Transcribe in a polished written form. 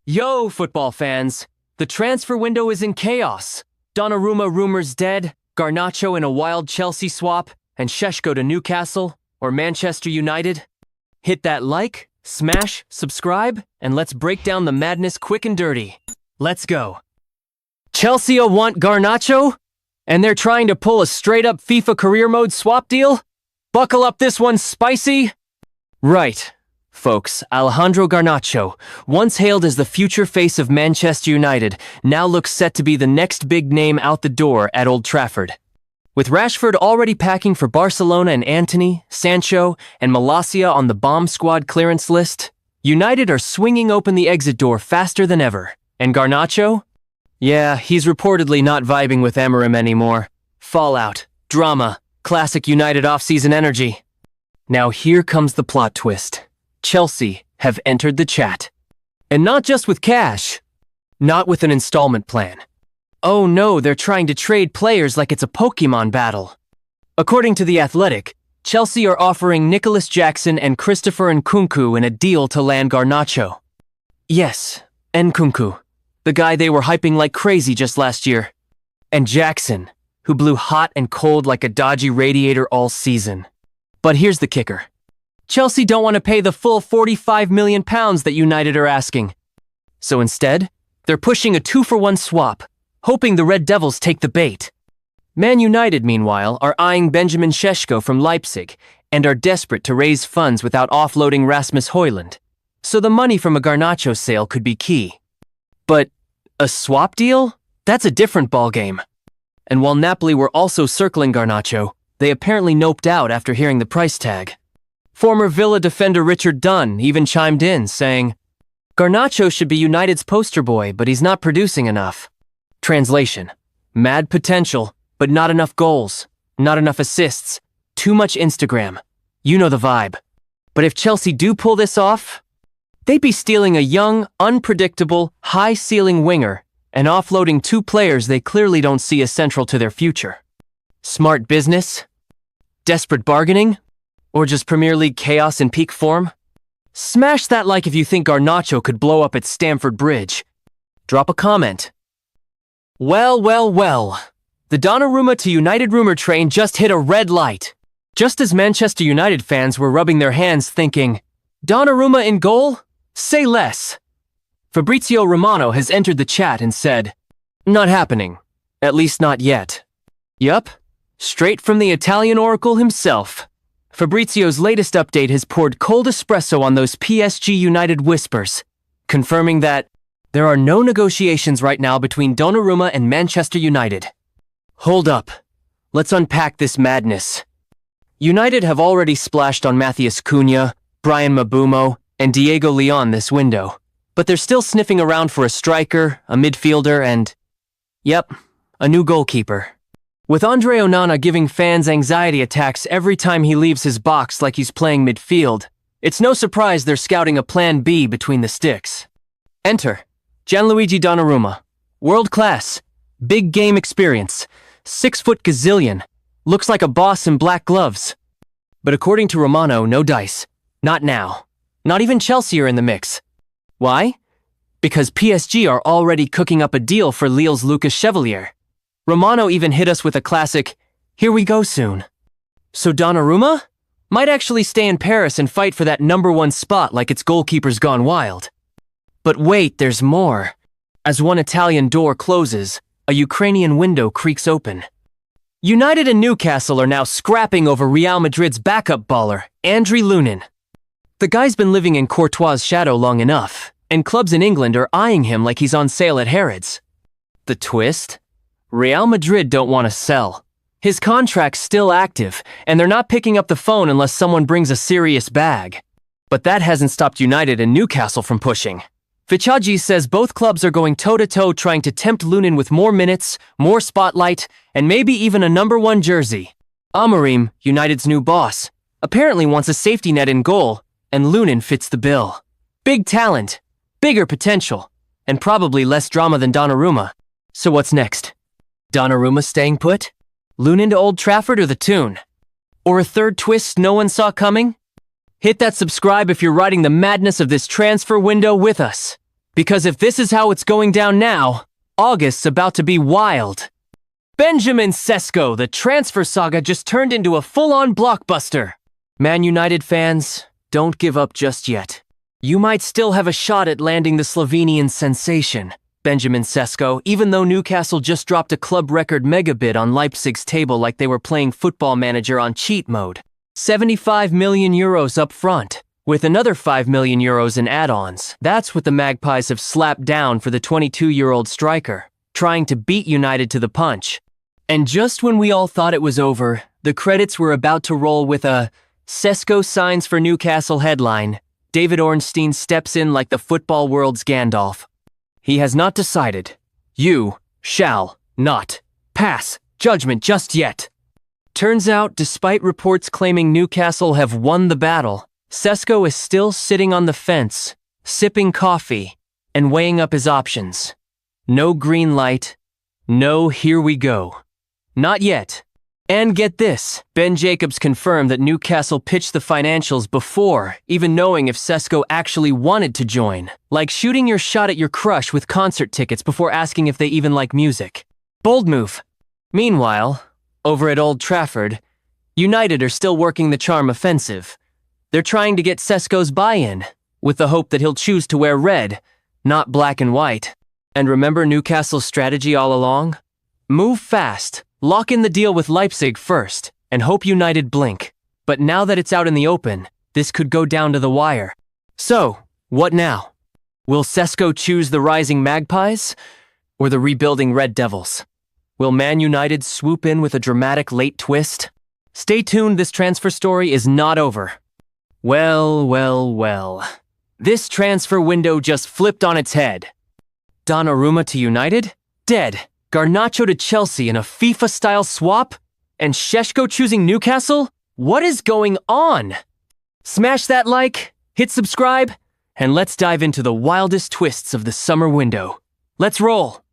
Yo, football fans! The transfer window is in chaos. Donnarumma rumors dead, Garnacho in a wild Chelsea swap, and Šeško to Newcastle, or Manchester United. Hit that like, smash, subscribe, and let's break down the madness quick and dirty. Let's go. Chelsea want Garnacho? And they're trying to pull a straight-up FIFA career mode swap deal? Buckle up, this one's spicy! Right. Folks, Alejandro Garnacho, once hailed as the future face of Manchester United, now looks set to be the next big name out the door at Old Trafford. With Rashford already packing for Barcelona and Antony, Sancho, and Malacia on the bomb squad clearance list, United are swinging open the exit door faster than ever. And Garnacho? Yeah, he's reportedly not vibing with Amorim anymore. Fallout, drama, classic United off-season energy. Now here comes the plot twist. Chelsea have entered the chat. And not just with cash. Not with an installment plan. Oh no, they're trying to trade players like it's a Pokemon battle. According to The Athletic, Chelsea are offering Nkunku Jackson and Christopher Nkunku in a deal to land Garnacho. Yes, Nkunku, the guy they were hyping like crazy just last year. And Jackson, who blew hot and cold like a dodgy radiator all season. But here's the kicker. Chelsea don't want to pay the full £45 million that United are asking. So instead, they're pushing a 2-for-1 swap, hoping the Red Devils take the bait. Man United, meanwhile, are eyeing Benjamin Šeško from Leipzig and are desperate to raise funds without offloading Rasmus Højlund. So the money from a Garnacho sale could be key. But a swap deal? That's a different ballgame. And while Napoli were also circling Garnacho, they apparently noped out after hearing the price tag. Former Villa defender Richard Dunn even chimed in, saying, Garnacho should be United's poster boy, but he's not producing enough. Translation: mad potential, but not enough goals, not enough assists, too much Instagram. You know the vibe. But if Chelsea do pull this off, they'd be stealing a young, unpredictable, high-ceiling winger and offloading two players they clearly don't see as central to their future. Smart business? Desperate bargaining? Or just Premier League chaos in peak form? Smash that like if you think Garnacho could blow up at Stamford Bridge. Drop a comment. Well. The Donnarumma to United rumor train just hit a red light. Just as Manchester United fans were rubbing their hands thinking, Donnarumma in goal? Say less. Fabrizio Romano has entered the chat and said, not happening. At least not yet. Yup. Straight from the Italian oracle himself. Fabrizio's latest update has poured cold espresso on those PSG United whispers, confirming that there are no negotiations right now between Donnarumma and Manchester United. Hold up. Let's unpack this madness. United have already splashed on Matheus Cunha, Brian Mbeumo, and Diego Leon this window, but they're still sniffing around for a striker, a midfielder, and, yep, a new goalkeeper. With Andre Onana giving fans anxiety attacks every time he leaves his box like he's playing midfield, it's no surprise they're scouting a plan B between the sticks. Enter Gianluigi Donnarumma. World class. Big game experience. 6-foot gazillion. Looks like a boss in black gloves. But according to Romano, no dice. Not now. Not even Chelsea are in the mix. Why? Because PSG are already cooking up a deal for Lille's Lucas Chevalier. Romano even hit us with a classic, here we go soon. So Donnarumma might actually stay in Paris and fight for that #1 spot like its goalkeeper's gone wild. But wait, there's more. As one Italian door closes, a Ukrainian window creaks open. United and Newcastle are now scrapping over Real Madrid's backup baller, Andriy Lunin. The guy's been living in Courtois' shadow long enough, and clubs in England are eyeing him like he's on sale at Harrods. The twist? Real Madrid don't want to sell. His contract's still active, and they're not picking up the phone unless someone brings a serious bag. But that hasn't stopped United and Newcastle from pushing. Vichagi says both clubs are going toe-to-toe trying to tempt Lunin with more minutes, more spotlight, and maybe even a #1 jersey. Amorim, United's new boss, apparently wants a safety net in goal, and Lunin fits the bill. Big talent, bigger potential, and probably less drama than Donnarumma. So what's next? Donnarumma staying put? Lunin to Old Trafford or the Toon? Or a third twist no one saw coming? Hit that subscribe if you're riding the madness of this transfer window with us. Because if this is how it's going down now, August's about to be wild. Benjamin Šeško, the transfer saga just turned into a full-on blockbuster. Man United fans, don't give up just yet. You might still have a shot at landing the Slovenian sensation, Benjamin Šeško, even though Newcastle just dropped a club record mega bid on Leipzig's table like they were playing Football Manager on cheat mode. 75 million euros up front, with another 5 million euros in add-ons. That's what the Magpies have slapped down for the 22-year-old striker, trying to beat United to the punch. And just when we all thought it was over, the credits were about to roll with a Sesko signs for Newcastle headline. David Ornstein steps in like the football world's Gandalf. He has not decided. You shall not pass judgment just yet. Turns out, despite reports claiming Newcastle have won the battle, Sesko is still sitting on the fence, sipping coffee, and weighing up his options. No green light, no here we go. Not yet. And get this, Ben Jacobs confirmed that Newcastle pitched the financials before even knowing if Sesko actually wanted to join. Like shooting your shot at your crush with concert tickets before asking if they even like music. Bold move. Meanwhile, over at Old Trafford, United are still working the charm offensive. They're trying to get Sesko's buy-in, with the hope that he'll choose to wear red, not black and white. And remember Newcastle's strategy all along? Move fast. Lock in the deal with Leipzig first, and hope United blink. But now that it's out in the open, this could go down to the wire. So, what now? Will Sesko choose the rising Magpies, or the rebuilding Red Devils? Will Man United swoop in with a dramatic late twist? Stay tuned, this transfer story is not over. Well. This transfer window just flipped on its head. Donnarumma to United? Dead. Garnacho to Chelsea in a FIFA-style swap? And Šeško choosing Newcastle? What is going on? Smash that like, hit subscribe, and let's dive into the wildest twists of the summer window. Let's roll!